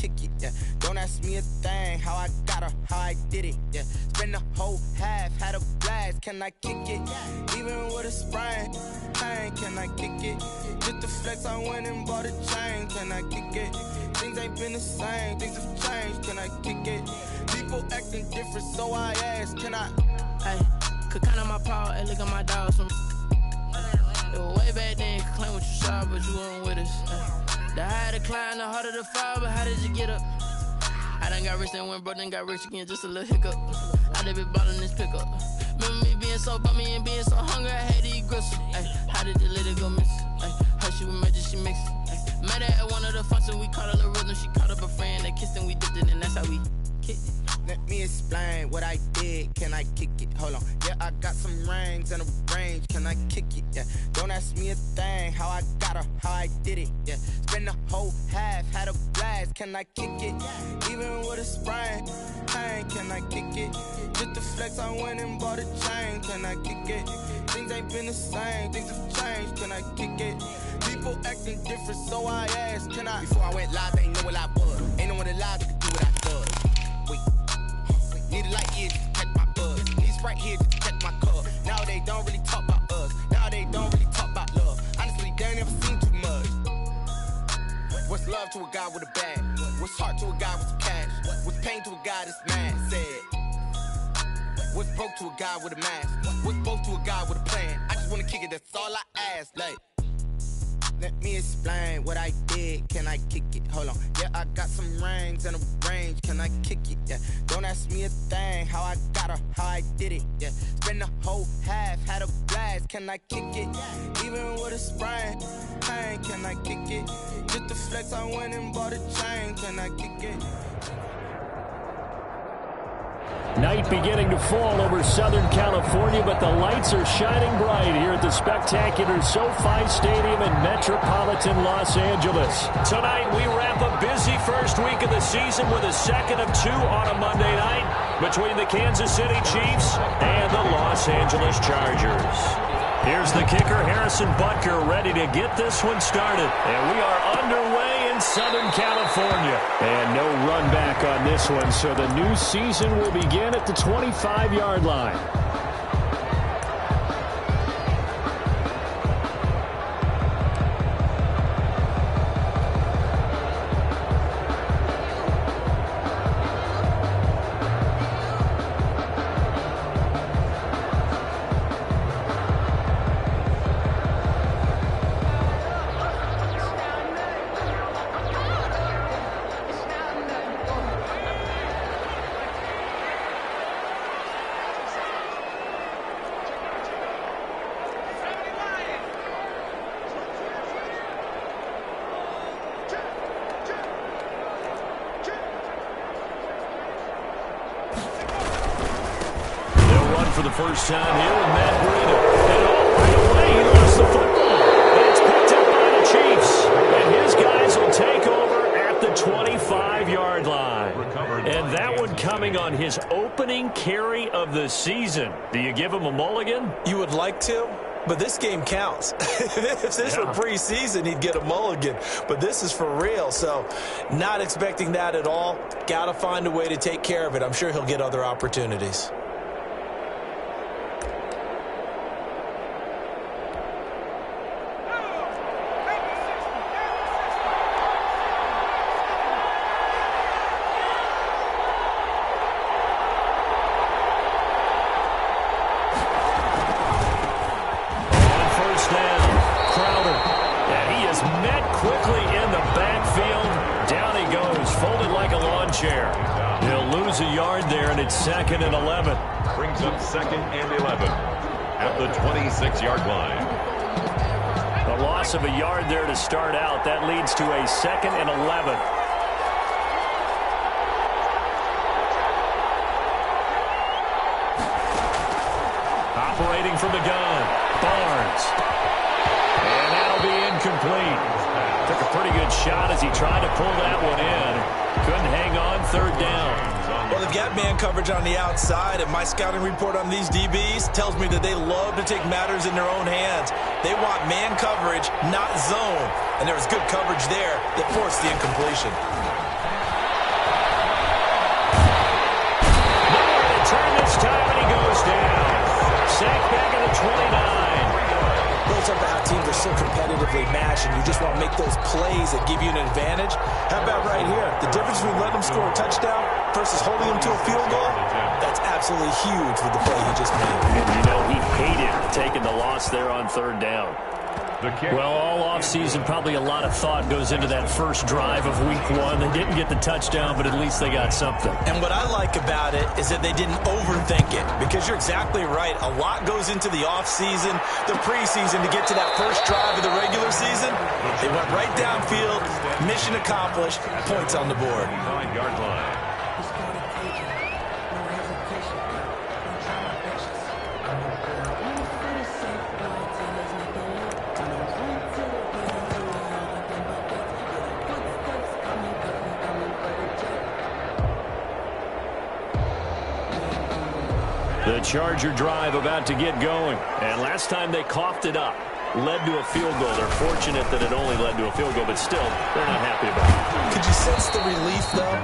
kick it, yeah. Don't ask me a thing, how I got her, how I did it, yeah. Spend the whole half, had a blast, can I kick it? Even with a sprain, pain, can I kick it? Just the flex, I went and bought a chain, can I kick it? Things ain't been the same, things have changed, can I kick it? People acting different, so I ask, can I? Hey, could count on my power, hey, look at my dogs from. It was way back then, you could claim what you saw, but you weren't with us. The higher the climb, the harder the fall, but how did you get up? I done got rich, then went broke, then got rich again, just a little hiccup. I done been ballin' this pickup. Remember me being so bummy and being so hungry, I had to eat gristle. Ay, how did the lady go miss? Ay, her she was magic, she mixed. Ay, met her at one of the functions, we caught a little rhythm, she caught up a friend, they kissed and we dipped it, and that's how we kicked it. Let me explain what I did, can I kick it? Hold on, yeah, I got some rings and a range, can I kick it? Yeah, don't ask me a thing, how I got her, how I did it, yeah. Spend the whole half, had a blast, can I kick it? Even with a sprain, pain, can I kick it? Just the flex, I went and bought a chain, can I kick it? Things ain't been the same, things have changed, can I kick it? People acting different, so I asked, can I? Before I went live, they ain't know what I was. Ain't no one alive that could do what I does. Need a light here just to catch my buzz. Need a Sprite here just to catch my cup. Now they don't really talk about us. Now they don't really talk about love. Honestly, they ain't never seen too much. What's love to a guy with a bag? What's heart to a guy with some cash? What's pain to a guy that's mad? Said. What's broke to a guy with a mask? What's both to a guy with a plan? I just wanna kick it, that's all I ask. Like, let me explain what I did, can I kick it? Hold on, yeah, I got some rings and a range, can I kick it? Yeah, don't ask me a thing, how I got her, how I did it? Yeah, spend the whole half, had a blast, can I kick it? Even with a sprain, pain, can I kick it? Just the flex, I went and bought a chain, can I kick it? Night beginning to fall over Southern California, but the lights are shining bright here at the spectacular SoFi Stadium in metropolitan Los Angeles. Tonight, we wrap a busy first week of the season with a second of two on a Monday night between the Kansas City Chiefs and the Los Angeles Chargers. Here's the kicker, Harrison Butker, ready to get this one started. And we are underway in Southern California. And no run back on this one, so the new season will begin at the 25-yard line. For the first time here with Matt Breida. And right away, he lost the football. But it's picked up by the Chiefs. And his guys will take over at the 25-yard line. And that one coming on his opening carry of the season. Do you give him a mulligan? You would like to, but this game counts. If this were preseason, he'd get a mulligan. But this is for real, so not expecting that at all. Got to find a way to take care of it. I'm sure he'll get other opportunities. Second and 11. Brings up second and 11 at the 26-yard line. A loss of a yard there to start out. That leads to a second and 11. Operating from the gun, Barnes. And that'll be incomplete. Took a pretty good shot as he tried to pull that one in. Couldn't hang on, third down. Well, they've got man coverage on the outside, and my scouting report on these DBs tells me that they love to take matters in their own hands. They want man coverage, not zone. And there was good coverage there that forced the incompletion. something how teams are so competitively matched and you just want to make those plays that give you an advantage. How about right here? The difference between letting them score a touchdown versus holding them to a field goal, that's absolutely huge with the play he just made. And you know he hated taking the loss there on third down. Well, all offseason, probably a lot of thought goes into that first drive of week one. They didn't get the touchdown, but at least they got something. And what I like about it is that they didn't overthink it, because you're exactly right. A lot goes into the offseason, the preseason, to get to that first drive of the regular season. They went right downfield, mission accomplished, points on the board. 9-yard line. The Charger drive about to get going. And last time they coughed it up, led to a field goal. They're fortunate that it only led to a field goal, but still, they're not happy about it. Could you sense the relief, though,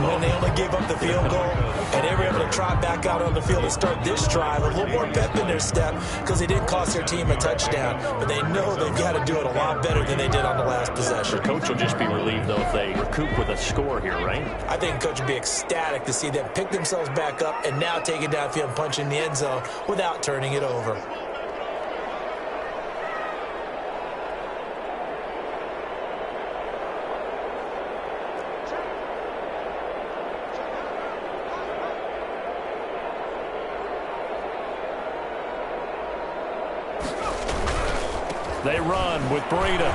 when they only gave up the field goal and they were able to trot back out on the field and start this drive with a little more pep in their step because they didn't cost their team a touchdown, but they know they've got to do it a lot better than they did on the last possession. The coach will just be relieved, though, if they recoup with a score here, right? I think the coach would be ecstatic to see them pick themselves back up and now take it downfield and punch in the end zone without turning it over. They run with Breida.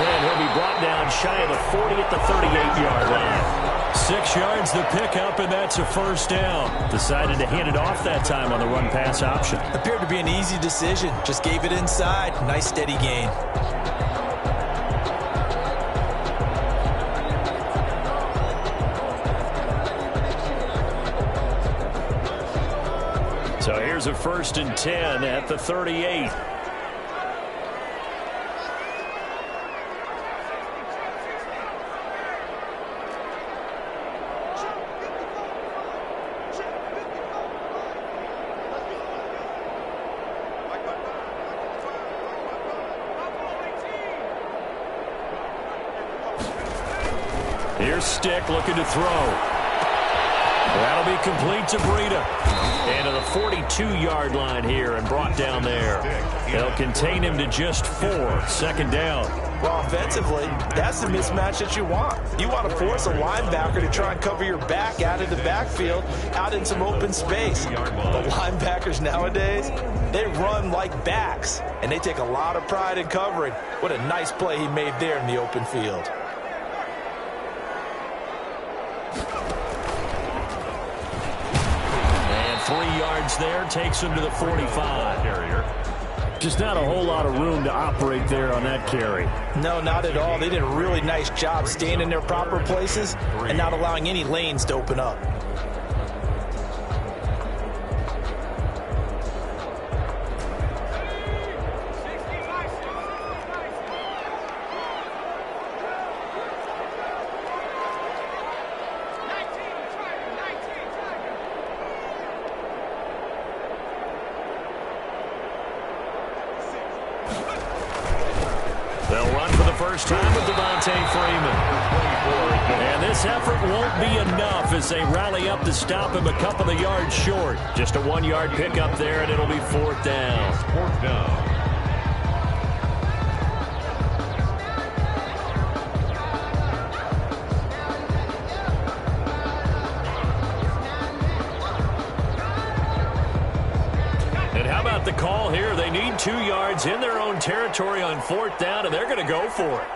And he'll be brought down shy of the 40 at the 38-yard line. 6 yards the pickup, and that's a first down. Decided to hand it off that time on the run-pass option. Appeared to be an easy decision. Just gave it inside. Nice steady gain. So here's a 1st and 10 at the 38. Here's Stick looking to throw. That'll be complete to Breida. And to the 42-yard line here and brought down there. They'll contain him to just 4. 2nd down. Well, offensively, that's the mismatch that you want. You want to force a linebacker to try and cover your back out of the backfield, out in some open space. The linebackers nowadays, they run like backs, and they take a lot of pride in covering. What a nice play he made there in the open field. And 3 yards there takes him to the 45. Carrier. Just not a whole lot of room to operate there on that carry. No, not at all. They did a really nice job staying in their proper places and not allowing any lanes to open up. They'll run for the first time with Devontae Freeman. And this effort won't be enough as they rally up to stop him a couple of yards short. Just a 1-yard pickup there, and it'll be 4th down. 4th down. The call here, they need 2 yards in their own territory on 4th down, and they're going to go for it.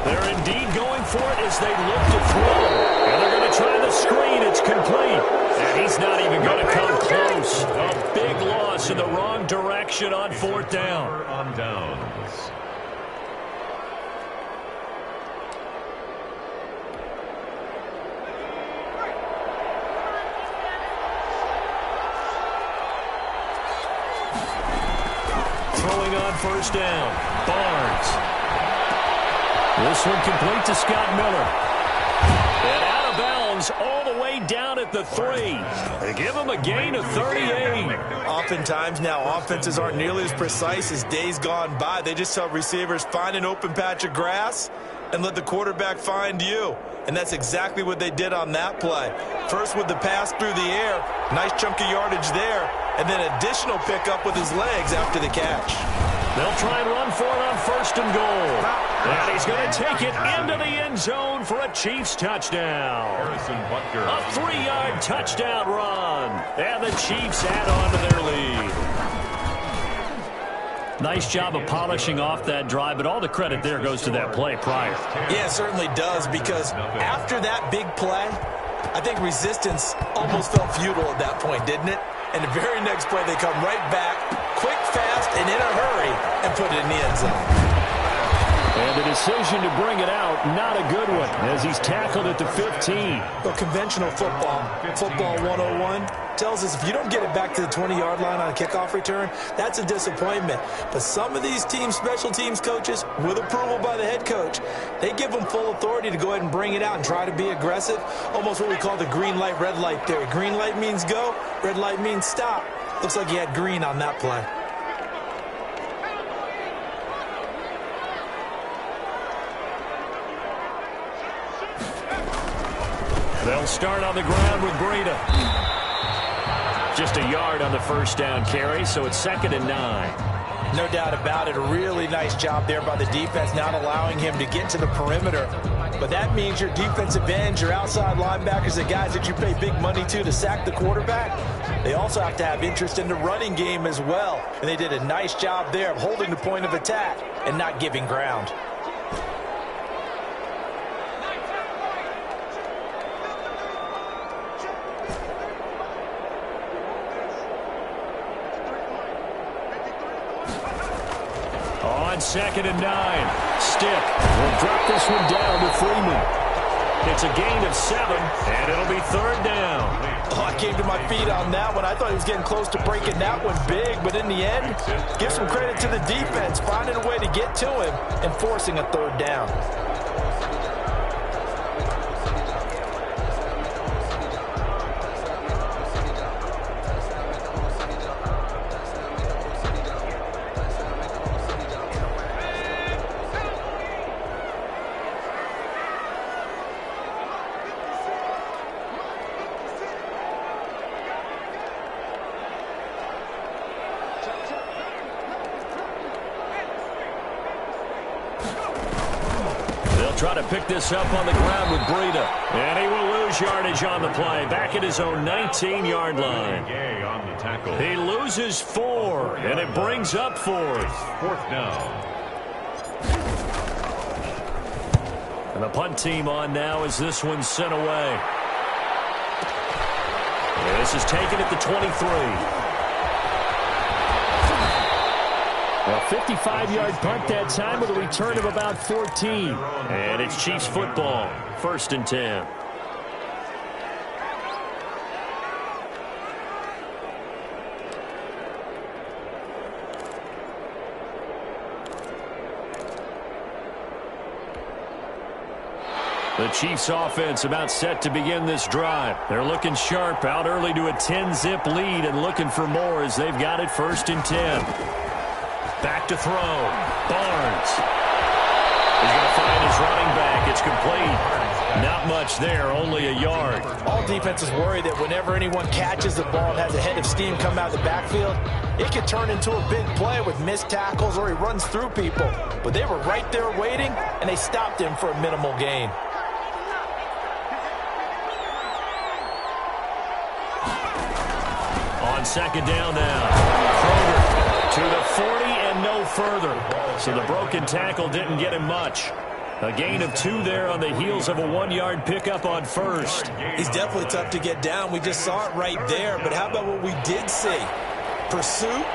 They're indeed going for it as they look to throw. And they're going to try the screen. It's complete. And he's not even going to come close. A big loss in the wrong direction on 4th down. On downs. first down. Barnes. This one complete to Scott Miller. And out of bounds all the way down at the 3. They give him a gain of 38. Oftentimes now, offenses aren't nearly as precise as days gone by. They just tell receivers, find an open patch of grass and let the quarterback find you. And that's exactly what they did on that play. First with the pass through the air, nice chunk of yardage there, and then additional pickup with his legs after the catch. They'll try and run for it on first and goal. And he's going to take it into the end zone for a Chiefs touchdown. A 3-yard touchdown run. And the Chiefs add on to their lead. Nice job of polishing off that drive, but all the credit there goes to that play prior. Yeah, it certainly does, because after that big play, I think resistance almost felt futile at that point, didn't it? And the very next play, they come right back, quick, fast, and in a hurry, and put it in the end zone. And the decision to bring it out, not a good one, as he's tackled at the 15. Well, conventional football 101, tells us if you don't get it back to the 20-yard line on a kickoff return, that's a disappointment. But some of these team special teams coaches, with approval by the head coach, they give them full authority to go ahead and bring it out and try to be aggressive, almost what we call the green light, red light theory. Green light means go, red light means stop. Looks like he had green on that play. They'll start on the ground with Breida. Just a yard on the first down carry, so it's 2nd and 9. No doubt about it. A really nice job there by the defense, not allowing him to get to the perimeter. But that means your defensive ends, your outside linebackers, the guys that you pay big money to sack the quarterback, they also have to have interest in the running game as well. And they did a nice job there of holding the point of attack and not giving ground. On 2nd and 9, Stick will drop this one down to Freeman. It's a gain of 7, and it'll be 3rd down. Oh, I came to my feet on that one. I thought he was getting close to breaking that one big, but in the end, give some credit to the defense, finding a way to get to him and forcing a 3rd down. Try to pick this up on the ground with Breida. And he will lose yardage on the play. Back at his own 19-yard line. He loses 4, and it brings up 4th. 4th down. And the punt team on now as this one's sent away. This is taken at the 23. A 55-yard punt that time with a return of about 14. And it's Chiefs football, 1st and 10. The Chiefs offense about set to begin this drive. They're looking sharp, out early to a 10-zip lead and looking for more as they've got it 1st and 10. Back to throw. Barnes. He's going to find his running back. It's complete. Not much there, only a yard. All defenses worry that whenever anyone catches the ball and has a head of steam come out of the backfield, it could turn into a big play with missed tackles or he runs through people. But they were right there waiting, and they stopped him for a minimal gain. On 2nd down now. Kroger to the 40 and no further. So the broken tackle didn't get him much. A gain of 2 there on the heels of a 1-yard pickup on 1st. He's definitely tough to get down. We just saw it right there. But how about what we did see? Pursuit,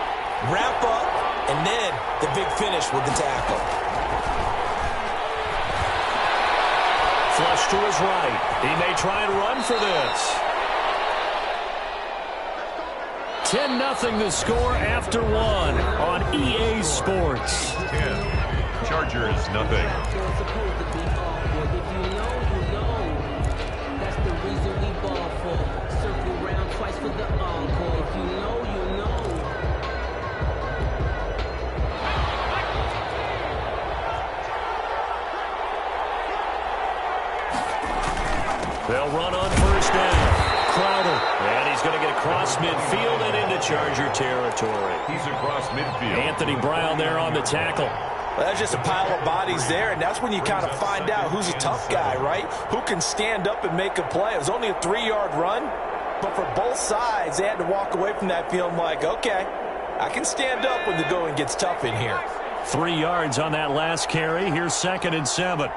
wrap up, and then the big finish with the tackle. Flush to his right. He may try and run for this. 10-0 the score after one on EA Sports. 10. Chargers, nothing. They'll run on first down. Crowder. And he's going to get across midfield and into Charger territory. He's across midfield. Anthony Brown there on the tackle. Well, that's just a pile of bodies there, and that's when you kind of find out who's a tough guy, right? Who can stand up and make a play. It was only a 3-yard run, but for both sides, they had to walk away from that feeling like, okay, I can stand up when the going gets tough in here. 3 yards on that last carry. Here's 2nd and 7.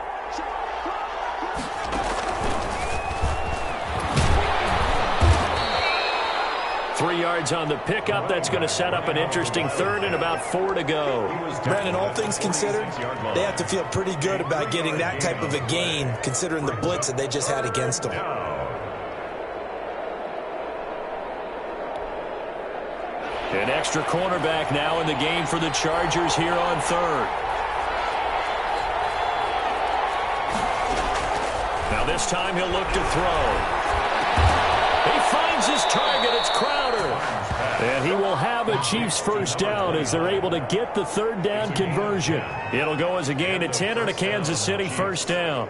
Three yards on the pickup. That's going to set up an interesting third and about 4 to go. Brandon, all things considered, they have to feel pretty good about getting that type of a gain considering the blitz that they just had against them. An extra cornerback now in the game for the Chargers here on third. Now this time he'll look to throw. He finds his target. It's Crowder. And he will have a Chiefs first down as they're able to get the third down conversion. It'll go as a gain of 10 and a Kansas City first down.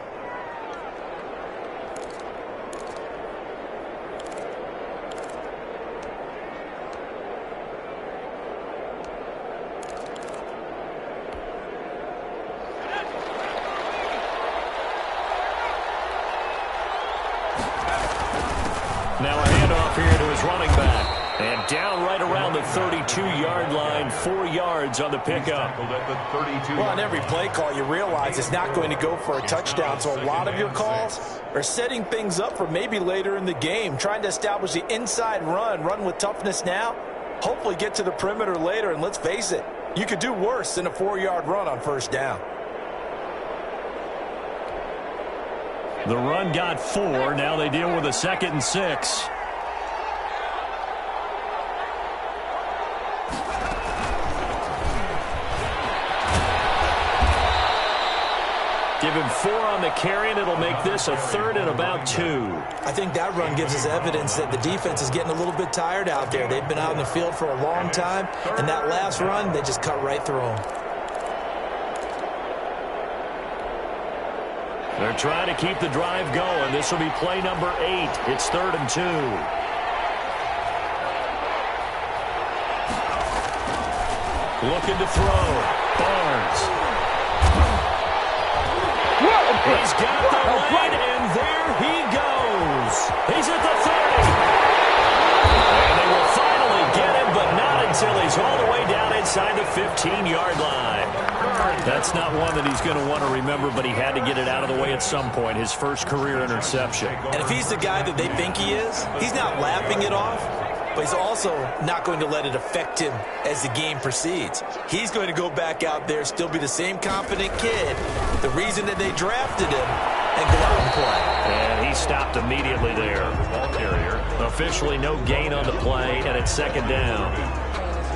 Now a handoff here to his running back. And down right around the 32-yard line, 4 yards on the pickup. Well, on every play call, you realize it's not going to go for a touchdown. So a lot of your calls are setting things up for maybe later in the game, trying to establish the inside run with toughness now, hopefully get to the perimeter later. And let's face it, you could do worse than a 4-yard run on first down. The run got 4. Now they deal with a 2nd and 6. Give him 4 on the carry, and it'll make this a 3rd and about 2. I think that run gives us evidence that the defense is getting a little bit tired out there. They've been out in the field for a long time, and that last run, they just cut right through them. They're trying to keep the drive going. This will be play number 8. It's 3rd and 2. Looking to throw. Barnes. He's got the lead, and there he goes. He's at the 30. And they will finally get him, but not until he's all the way down inside the 15-yard line. That's not one that he's going to want to remember, but he had to get it out of the way at some point, his first career interception. And if he's the guy that they think he is, he's not laughing it off, but he's also not going to let it affect him as the game proceeds. He's going to go back out there, still be the same confident kid, the reason that they drafted him, and go out and play. And he stopped immediately there. Ball carrier. Officially no gain on the play, and it's 2nd down.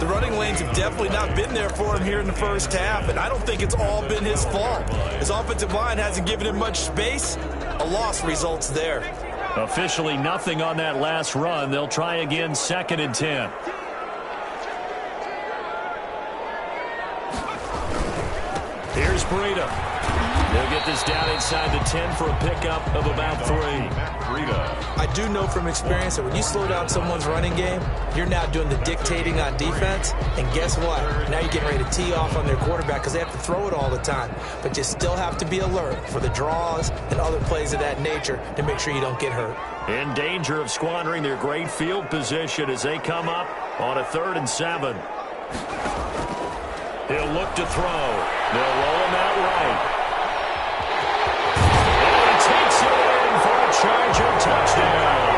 The running lanes have definitely not been there for him here in the first half, and I don't think it's all been his fault. His offensive line hasn't given him much space. A loss results there. Officially nothing on that last run. They'll try again, 2nd and 10. Here's Breida. They'll get this down inside the 10 for a pickup of about 3. I do know from experience that when you slow down someone's running game, you're now doing the dictating on defense. And guess what? Now you're getting ready to tee off on their quarterback because they have to throw it all the time. But you still have to be alert for the draws and other plays of that nature to make sure you don't get hurt. In danger of squandering their great field position as they come up on a 3rd and 7. He'll look to throw. They'll roll him out right. Charger touchdown.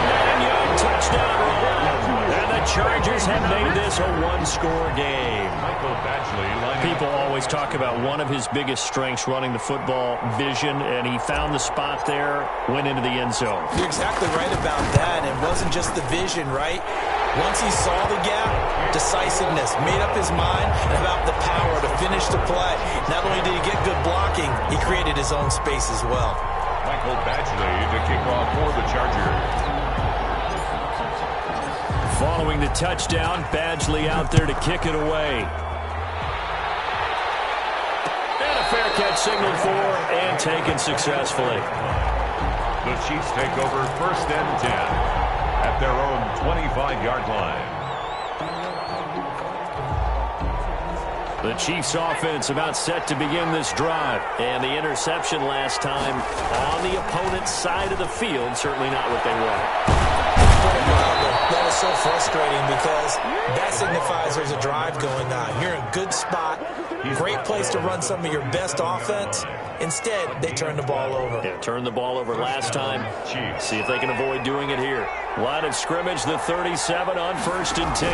9-yard touchdown run. And the Chargers Chiefs have made this a one-score game. People always talk about one of his biggest strengths running the football, vision, and he found the spot there, went into the end zone. You're exactly right about that. It wasn't just the vision, right? Once he saw the gap, decisiveness, made up his mind, and about the power to finish the play. Not only did he get good blocking, he created his own space as well. Michael Badgley to kick off for the Chargers. Following the touchdown, Badgley out there to kick it away. And a fair catch signaled for and taken successfully. The Chiefs take over 1st and 10 at their own 25-yard line. The Chiefs offense about set to begin this drive. And the interception last time on the opponent's side of the field, certainly not what they wanted. That was so frustrating because that signifies there's a drive going on. You're in a good spot, great place to run some of your best offense. Instead, they turn the ball over. Yeah, turned the ball over last time. See if they can avoid doing it here. Line of scrimmage, the 37 on 1st and 10.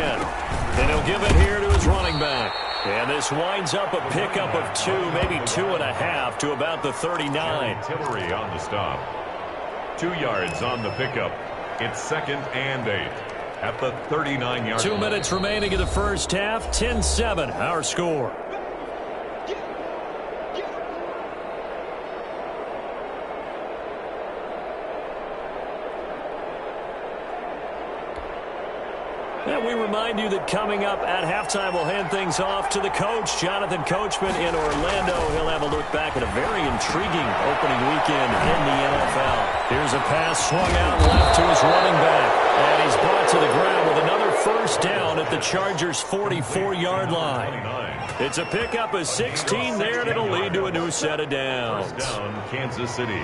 And he'll give it here to his running back. And this winds up a pickup of 2, maybe 2.5 to about the 39. Tillery on the stop. 2 yards on the pickup. It's 2nd and 8 at the 39-yard line. 2 minutes remaining in the first half. 10-7, our score. And we remind you that coming up at halftime, we'll hand things off to the coach, Jonathan Coachman in Orlando. He'll have a look back at a very intriguing opening weekend in the NFL. Here's a pass swung out left to his running back. And he's brought to the ground with another first down at the Chargers' 44-yard line. It's a pickup of 16 there, and it'll lead to a new set of downs. First down, Kansas City.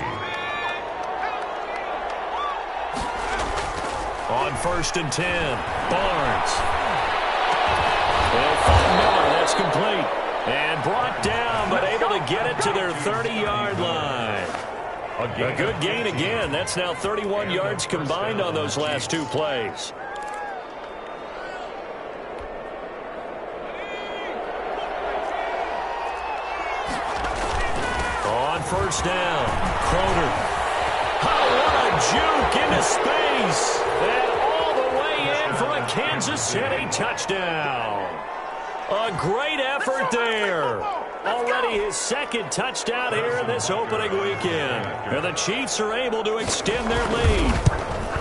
On 1st and 10, Barnes. They'll find Miller. That's complete. And brought down, but able to get it to their 30-yard line. A good gain again. That's now 31 yards combined on those last 2 plays. On 1st down, Croner. Oh, what a juke into space. And all the way in for a Kansas City touchdown. A great effort there. Already his 2nd touchdown here in this opening weekend. And the Chiefs are able to extend their lead.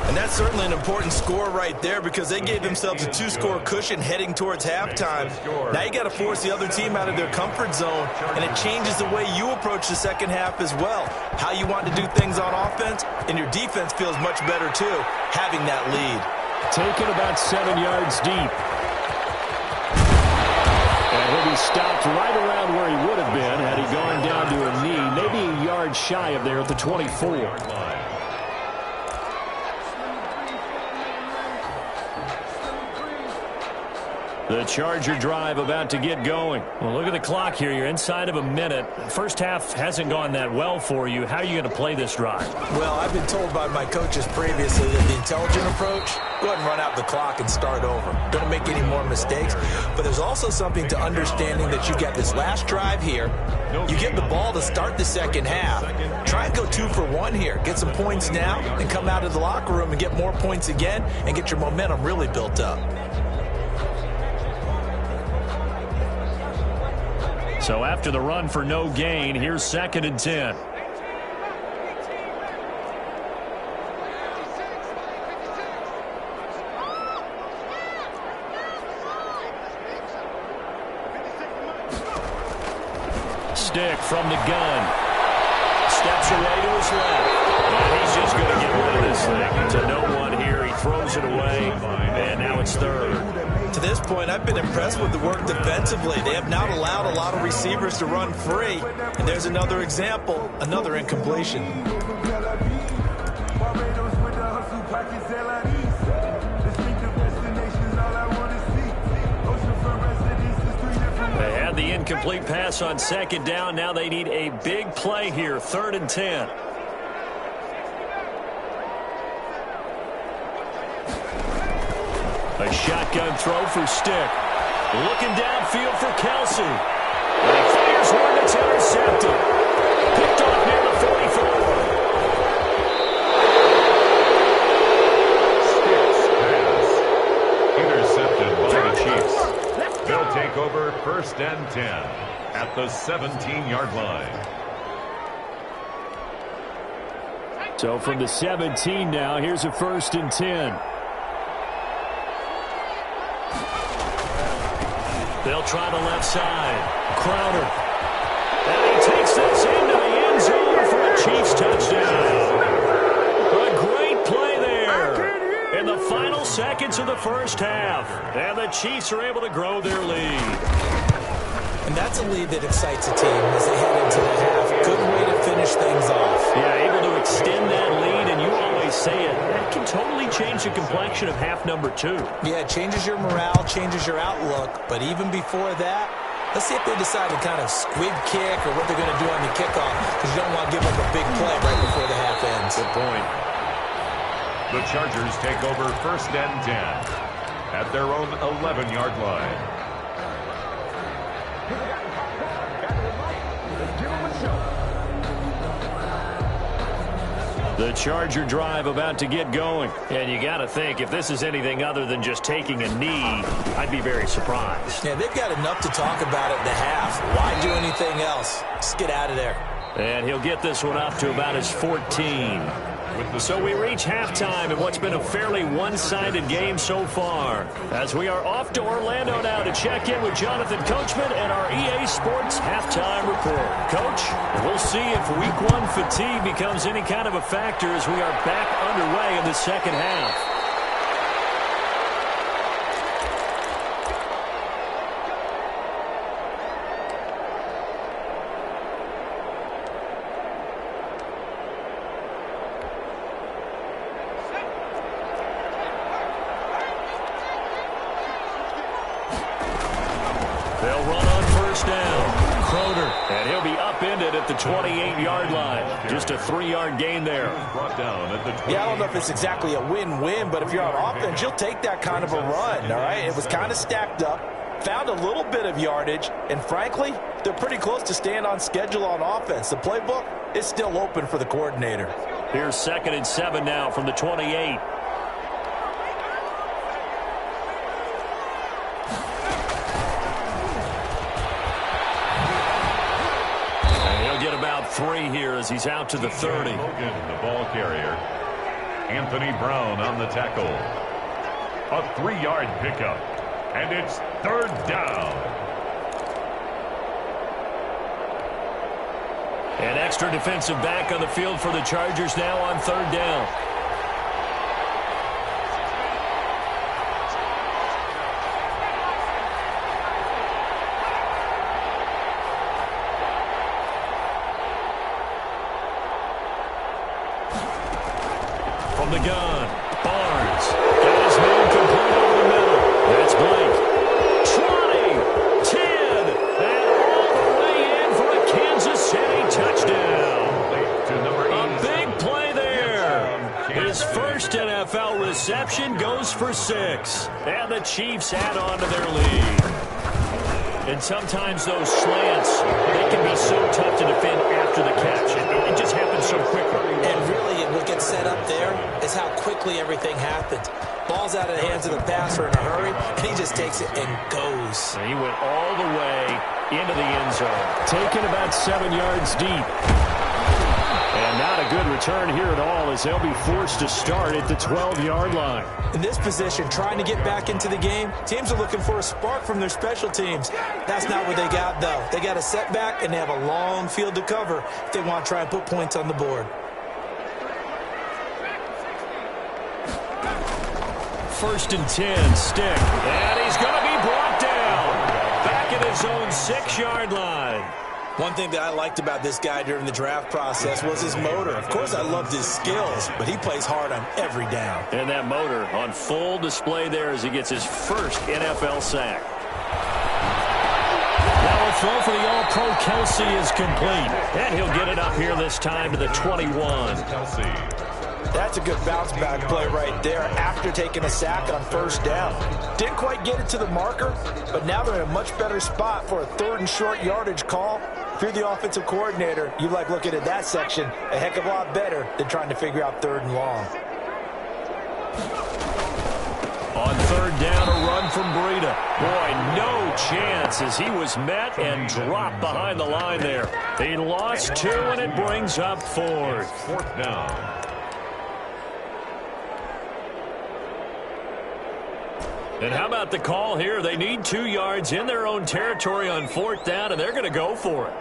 And that's certainly an important score right there because they gave themselves a 2-score cushion heading towards halftime. Now you got to force the other team out of their comfort zone, and it changes the way you approach the second half as well. How you want to do things on offense, and your defense feels much better too, having that lead. Taken about 7 yards deep. And he'll be stopped right around where he would have been had he gone down to a knee, maybe a yard shy of there at the 24. The Charger drive about to get going. Well, look at the clock here. You're inside of a minute. First half hasn't gone that well for you. How are you going to play this drive? Well, I've been told by my coaches previously that the intelligent approach, go ahead and run out the clock and start over. Don't make any more mistakes. But there's also something to understanding that you got this last drive here. You get the ball to start the second half. Try and go 2 for 1 here. Get some points now and come out of the locker room and get more points again and get your momentum really built up. So after the run for no gain, here's 2nd and 10. Stick from the gun. Steps away to his left. And he's just going to get rid of this thing. To no one here. He throws it away. And now it's 3rd. To this point, I've been impressed with the work defensively. They have not allowed a lot of receivers to run free. And there's another example, another incompletion. They had the incomplete pass on 2nd down. Now they need a big play here, 3rd and 10. A shotgun throw for Stick. Looking downfield for Kelsey. And he fires one that's intercepted. Picked off near the 44. Stick's pass. Intercepted by the Chiefs. They'll take over 1st and 10 at the 17-yard line. So from the 17 now, here's a 1st and 10. They'll try the left side. Crowder. And he takes this into the end zone for a Chiefs touchdown. A great play there in the final seconds of the first half. And the Chiefs are able to grow their lead. And that's a lead that excites a team as they head into the half. Good way to finish things off. Yeah, able to extend that lead, and you always say it. That can totally change the complexion of half number 2. Yeah, it changes your morale, changes your outlook. But even before that, let's see if they decide to kind of squib kick or what they're going to do on the kickoff, because you don't want to give up a big play right before the half ends. Good point. The Chargers take over 1st and 10 at their own 11-yard line. The Charger drive about to get going. And you got to think, if this is anything other than just taking a knee, I'd be very surprised. Yeah, they've got enough to talk about at the half. Why do anything else? Just get out of there. And he'll get this one up to about his 14. So we reach halftime in what's been a fairly one-sided game so far. As we are off to Orlando now to check in with Jonathan Coachman and our EA Sports halftime report. Coach, we'll see if Week 1 fatigue becomes any kind of a factor as we are back underway in the second half. They'll run on 1st down. Croner, and he'll be upended at the 28-yard line. Just a 3-yard gain there. Brought down at the 28. Yeah, I don't know if it's exactly a win-win, but if you're on offense, you'll take that kind of a run, all right? It was kind of stacked up, found a little bit of yardage, and frankly, they're pretty close to staying on schedule on offense. The playbook is still open for the coordinator. Here's 2nd and 7 now from the 28. About 3 here as he's out to the 30. Logan, the ball carrier. Anthony Brown on the tackle. A 3-yard pickup. And it's 3rd down. An extra defensive back on the field for the Chargers now on 3rd down. From the gun, Barnes got his man complete over the middle. That's Blake. 20, 10, and all the way in for a Kansas City touchdown. A big play there. His first NFL reception goes for 6. And the Chiefs add on to their lead. And sometimes those slants, they can be so tough to defend after the catch. It just happens so quickly. And really, what gets set up there is how quickly everything happens. Ball's out of the hands of the passer in a hurry, and he just takes it and goes. He went all the way into the end zone. Taken about 7 yards deep. And not a good return here at all as they'll be forced to start at the 12-yard line. In this position, trying to get back into the game, teams are looking for a spark from their special teams. That's not what they got, though. They got a setback, and they have a long field to cover if they want to try and put points on the board. 1st and 10, Stick. And he's going to be brought down. Back at his own 6-yard line. One thing that I liked about this guy during the draft process was his motor. Of course, I loved his skills, but he plays hard on every down. And that motor on full display there as he gets his first NFL sack. Now a throw for the All-Pro Kelsey is complete. And he'll get it up here this time to the 21. Kelsey. That's a good bounce-back play right there after taking a sack on first down. Didn't quite get it to the marker, but now they're in a much better spot for a 3rd and short yardage call. If you're the offensive coordinator, you like looking at that section a heck of a lot better than trying to figure out 3rd and long. On 3rd down, a run from Breida. Boy, no chance as he was met and dropped behind the line there. He lost 2, and it brings up 4th. 4th down. And how about the call here? They need 2 yards in their own territory on 4th down, and they're going to go for it.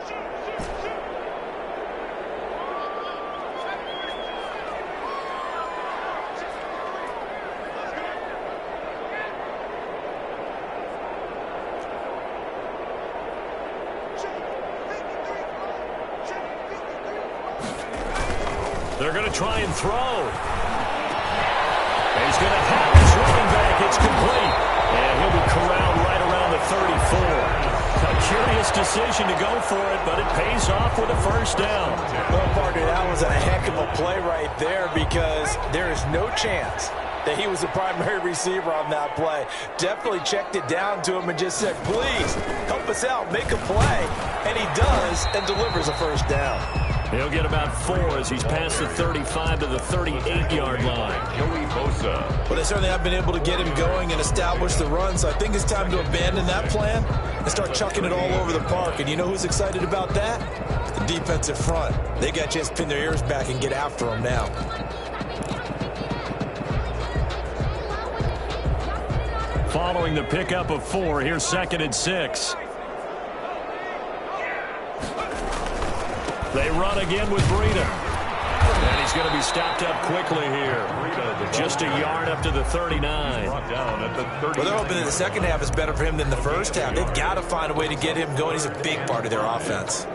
They're going to try and throw. He's going to have his running back. It's complete. And he'll be corralled right around the 34. A curious decision to go for it, but it pays off with a 1st down. Well, partner, that was a heck of a play right there because there is no chance that he was the primary receiver on that play. Definitely checked it down to him and just said, please, help us out, make a play. And he does and delivers a 1st down. He'll get about 4 as he's past the 35 to the 38-yard line. Joey Bosa. Well, they certainly have been able to get him going and establish the run, so I think it's time to abandon that plan and start chucking it all over the park. And you know who's excited about that? The defensive front. They got a chance to pin their ears back and get after him now. Following the pickup of 4, here's 2nd and 6. They run again with Breida. And he's going to be stopped up quickly here. Just a yard up to the 39. Well, they're hoping that the second half is better for him than the first half. They've got to find a way to get him going. He's a big part of their offense.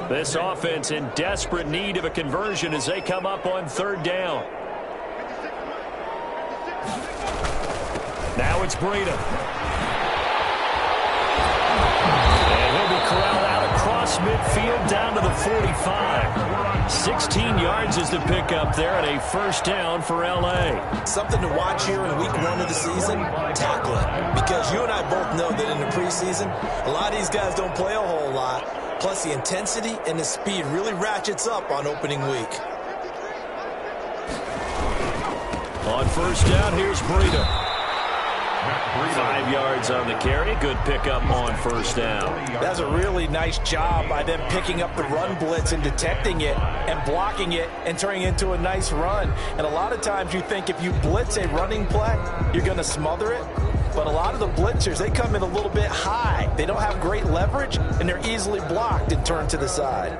This offense in desperate need of a conversion as they come up on 3rd down. Now it's Breida. Corralled out across midfield down to the 45. 16 yards is the pickup there and a 1st down for L.A. Something to watch here in week 1 of the season, tackling. Because you and I both know that in the preseason, a lot of these guys don't play a whole lot. Plus the intensity and the speed really ratchets up on opening week. On 1st down, here's Breida. 5 yards on the carry. Good pickup on 1st down. That's a really nice job by them picking up the run blitz and detecting it and blocking it and turning it into a nice run. And a lot of times you think if you blitz a running play, you're going to smother it. But a lot of the blitzers, they come in a little bit high. They don't have great leverage, and they're easily blocked and turned to the side.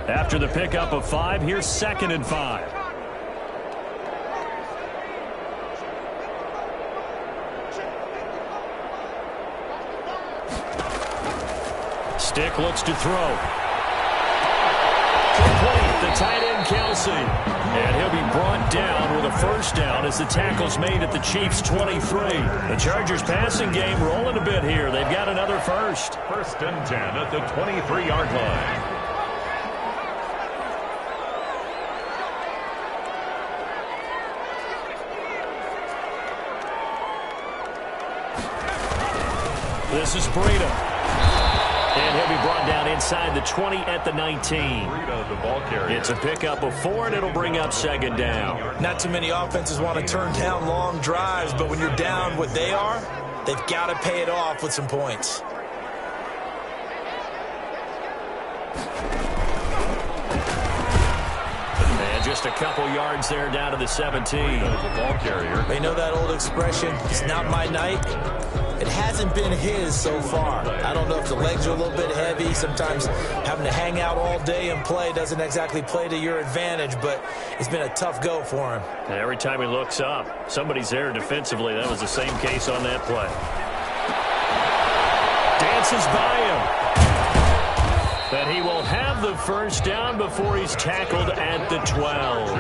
After the pickup of 5, here's 2nd and 5. Stick looks to throw. Complete, the tight end Kelsey. And he'll be brought down with a 1st down as the tackle's made at the Chiefs' 23. The Chargers passing game rolling a bit here. They've got another 1st. 1st and 10 at the 23-yard line. This is Breida. And he'll be brought down inside the 20 at the 19. The ball carrier. It's a pickup of 4, and it'll bring up 2nd down. Not too many offenses want to turn down long drives, but when you're down what they are, they've got to pay it off with some points. And just a couple yards there down to the 17. The ball carrier. They know that old expression, it's not my night. It hasn't been his so far. I don't know if the legs are a little bit heavy. Sometimes having to hang out all day and play doesn't exactly play to your advantage, but it's been a tough go for him. And every time he looks up, somebody's there defensively. That was the same case on that play. Dances by him. But he will have the 1st down before he's tackled at the 12.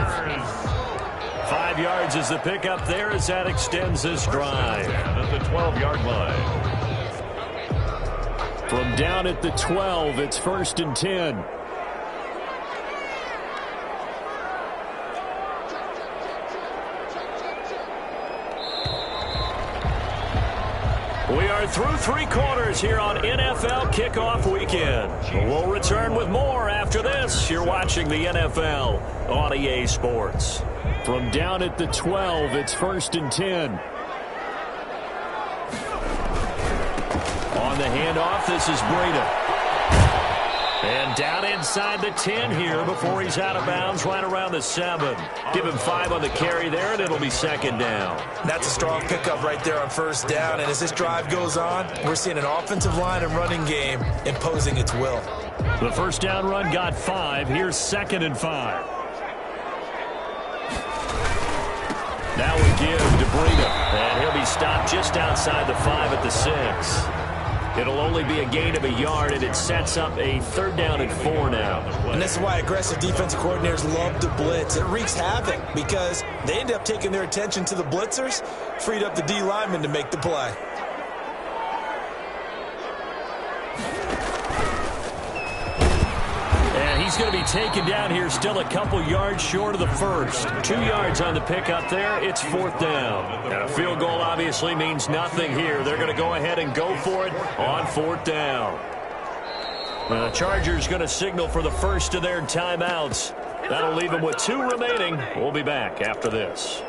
5 yards is the pickup there as that extends this drive. At the 12-yard line. From down at the 12, it's 1st and 10. are through 3 quarters here on NFL Kickoff Weekend. We'll return with more after this. You're watching the NFL on EA Sports. From down at the 12, it's 1st and 10. On the handoff, this is Breida. And down inside the 10 here before he's out of bounds right around the 7. Give him 5 on the carry there, and it'll be 2nd down. That's a strong pickup right there on 1st down. And as this drive goes on, we're seeing an offensive line and running game imposing its will. The 1st down run got 5. Here's 2nd and 5. Now we give to Breida. And he'll be stopped just outside the 5 at the 6. It'll only be a gain of a yard, and it sets up a 3rd down and 4 now. And this is why aggressive defensive coordinators love to blitz. It wreaks havoc because they end up taking their attention to the blitzers, freed up the D lineman to make the play. And he's going to be taken down here, still a couple yards short of the 1st. 2 yards on the pickup there. It's 4th down. And a field goal obviously means nothing here. They're going to go ahead and go for it on 4th down. The Chargers going to signal for the first of their timeouts. That'll leave them with 2 remaining. We'll be back after this.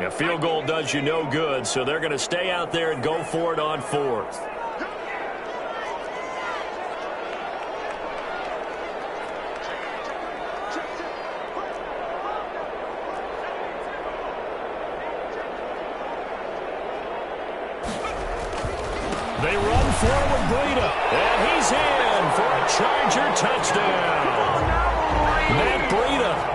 A field goal does you no good, so they're going to stay out there and go for it on 4th. They run forward, Breida, and he's in for a Charger touchdown. Matt Breida.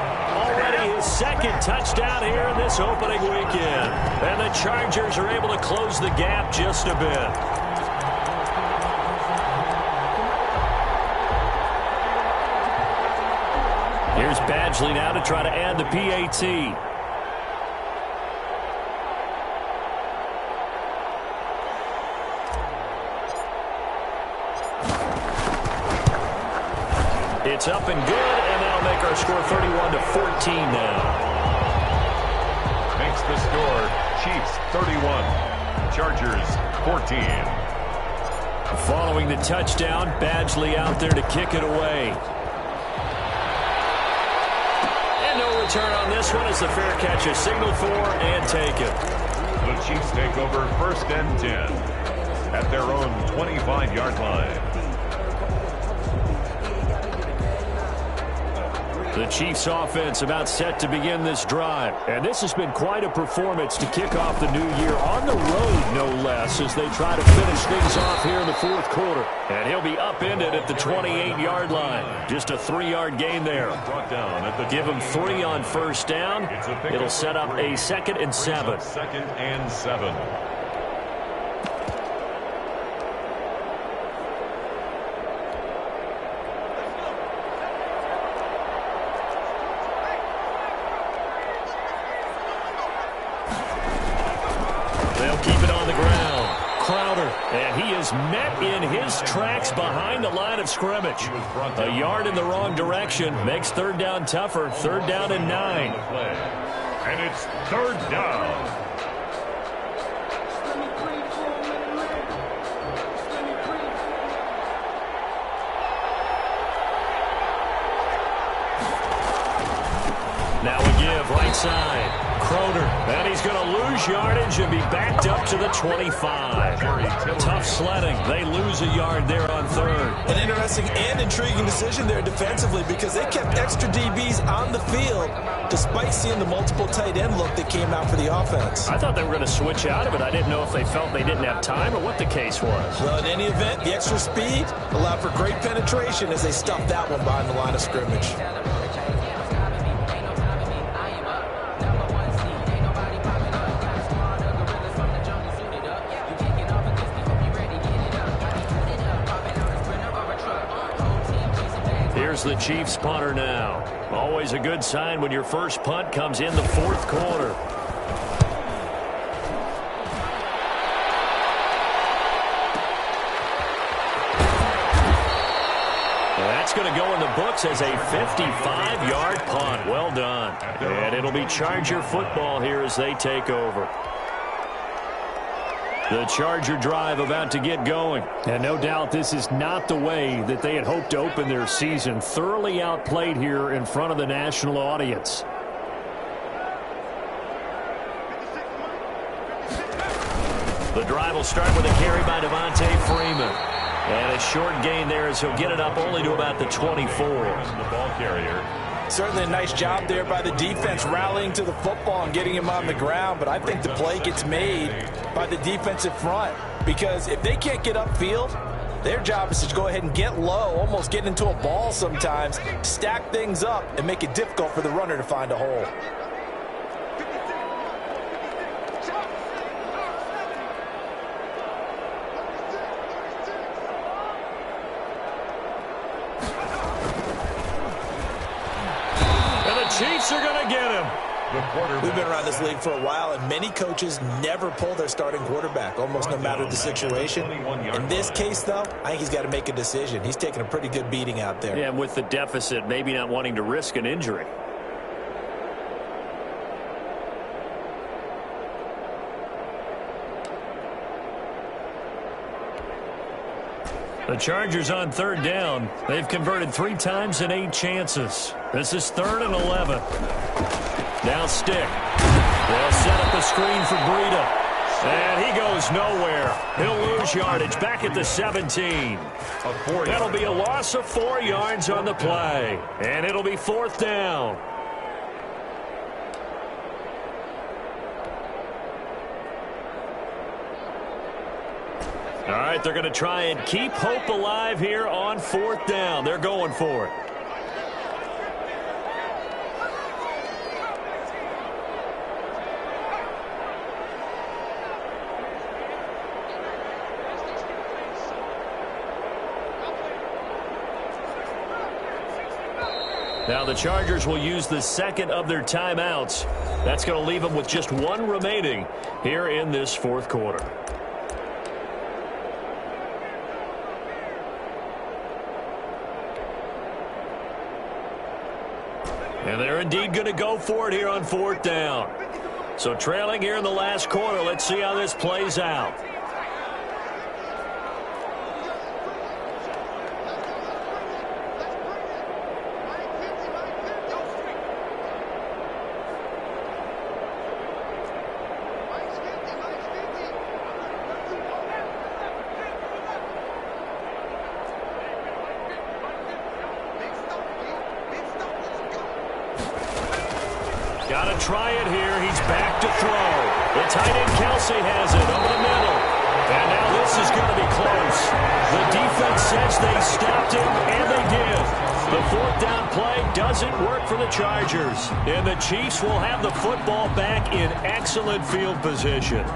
His 2nd touchdown here in this opening weekend. And the Chargers are able to close the gap just a bit. Here's Badgley now to try to add the PAT. It's up and good, and that'll make our score 31-14 now. Makes the score Chiefs 31, Chargers 14. Following the touchdown, Badgley out there to kick it away. And no return on this one as the fair catch is signaled for and taken. The Chiefs take over 1st and 10 at their own 25-yard line. The Chiefs offense about set to begin this drive. And this has been quite a performance to kick off the new year on the road, no less, as they try to finish things off here in the 4th quarter. And he'll be upended at the 28-yard line. Just a 3-yard gain there. Give him 3 on 1st down. It'll set up a 2nd and 7. 2nd and 7. And he is met in his tracks behind the line of scrimmage. A yard in the wrong direction makes 3rd down tougher. 3rd down and 9. And it's 3rd down. Now we give right side. Croner, and he's going to lose yardage and be backed up to the 25. Tough sledding. They lose a yard there on 3rd. An interesting and intriguing decision there defensively because they kept extra DBs on the field despite seeing the multiple tight end look that came out for the offense. I thought they were going to switch out of it. I didn't know if they felt they didn't have time or what the case was. Well, in any event, the extra speed allowed for great penetration as they stuffed that one behind the line of scrimmage. Here's the Chiefs punter now. Always a good sign when your first punt comes in the 4th quarter. that's going to go in the books as a 55-yard punt. Well done. And it'll be Charger football here as they take over. The Charger drive about to get going. And no doubt this is not the way that they had hoped to open their season. Thoroughly outplayed here in front of the national audience. The drive will start with a carry by Devontae Freeman. And a short gain there as he'll get it up only to about the 24. The ball carrier. Certainly a nice job there by the defense rallying to the football and getting him on the ground. But I think the play gets made by the defensive front. Because if they can't get upfield, their job is to go ahead and get low, almost get into a ball sometimes, stack things up, and make it difficult for the runner to find a hole. Chiefs are going to get him. We've been around this league for a while, and many coaches never pull their starting quarterback, almost no matter the situation. In this case, though, I think he's got to make a decision. He's taking a pretty good beating out there. Yeah, and with the deficit, maybe not wanting to risk an injury. The Chargers on third down. They've converted 3 times in 8 chances. This is 3rd and 11. Now stick. They'll set up the screen for Breida. And he goes nowhere. He'll lose yardage back at the 17. That'll be a loss of 4 yards on the play. And it'll be 4th down. All right, they're going to try and keep hope alive here on 4th down. They're going for it. Now the Chargers will use the second of their timeouts. That's going to leave them with just 1 remaining here in this 4th quarter. And they're indeed going to go for it here on 4th down. So trailing here in the last quarter. Let's see how this plays out. Got to try it here. He's back to throw. The tight end Kelsey has it over the middle. And now this is going to be close. The defense says they stopped him, and they did. The 4th down play doesn't work for the Chargers. And the Chiefs will have the football back in excellent field position.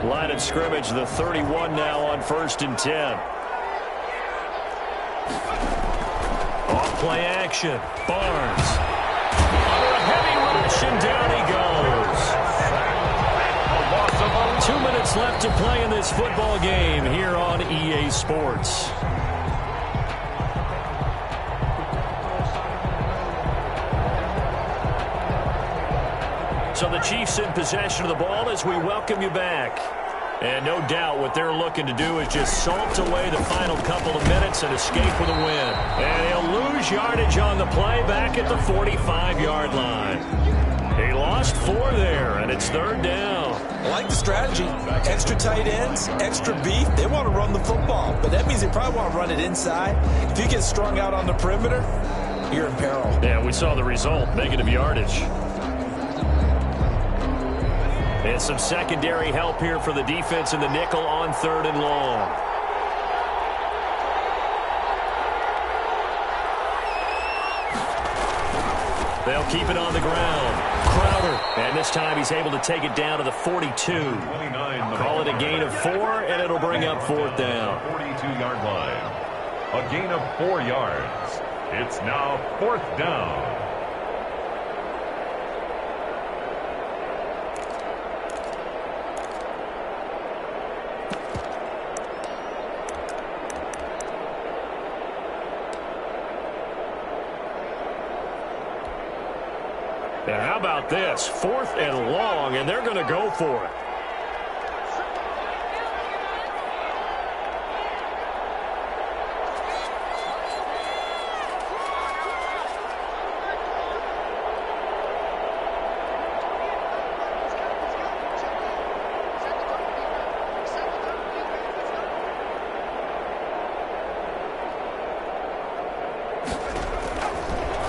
Line of scrimmage, the 31 now on 1st and 10. Off play action. Barnes. Under a heavy rush, and down he goes. 2 minutes left to play in this football game here on EA Sports. So the Chiefs in possession of the ball as we welcome you back. And no doubt what they're looking to do is just salt away the final couple of minutes and escape with a win. And he'll lose yardage on the play back at the 45-yard line. He lost 4 there, and it's 3rd down. I like the strategy. Extra tight ends, extra beef. They want to run the football, but that means they probably want to run it inside. If you get strung out on the perimeter, you're in peril. Yeah, we saw the result, negative yardage. And some secondary help here for the defense in the nickel on 3rd and long. They'll keep it on the ground. Crowder. And this time he's able to take it down to the 42. Call it a gain of 4, and it'll bring up 4th down. 42-yard line. A gain of 4 yards. It's now 4th down. And how about this? 4th and long, and they're going to go for it.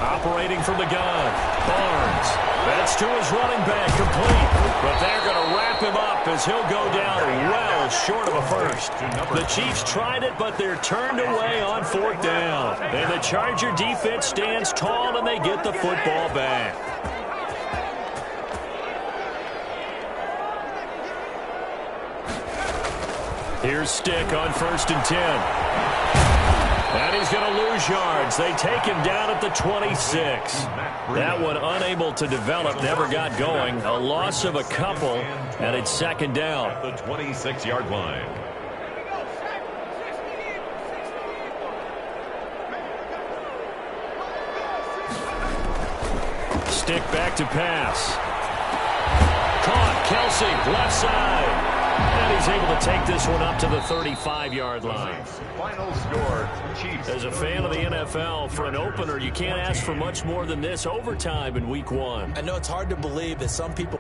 Operating from the gun, Barnes. That's to his running back, complete. But they're going to wrap him up as he'll go down well short of a first. The Chiefs tried it, but they're turned away on 4th down. And the Charger defense stands tall, and they get the football back. Here's Stick on 1st and 10. And he's going to lose yards. They take him down at the 26. That one unable to develop, never got going. A loss of a couple, and it's 2nd down. At the 26-yard line. Stick back to pass. Caught, Kelsey, left side. And he's able to take this one up to the 35-yard line. Final score, Chiefs. As a fan of the NFL, for an opener, you can't ask for much more than this overtime in Week 1. I know it's hard to believe that some people